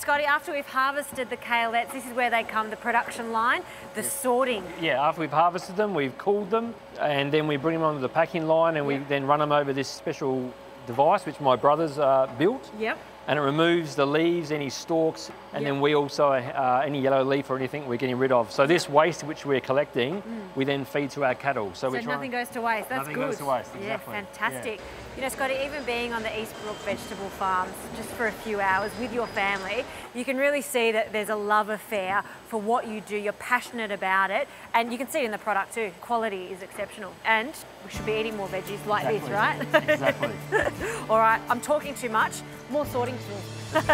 Scotty, after we've harvested the kaleettes, this is where they come, the production line, the sorting. Yeah, after we've harvested them, we've cooled them, and then we bring them onto the packing line, and we then run them over this special device which my brothers built. Yep. And it removes the leaves, any stalks, and then we also, any yellow leaf or anything we're getting rid of. So this waste which we're collecting, we then feed to our cattle. So nothing goes to waste, that's good. Nothing goes to waste, exactly. Yeah, fantastic. Yeah. You know, Scotty, even being on the Eastbrook vegetable farms just for a few hours with your family, you can really see that there's a love affair for what you do. You're passionate about it, and you can see it in the product too. Quality is exceptional, and we should be eating more veggies like this, right? Exactly. All right, I'm talking too much. More sorting tools.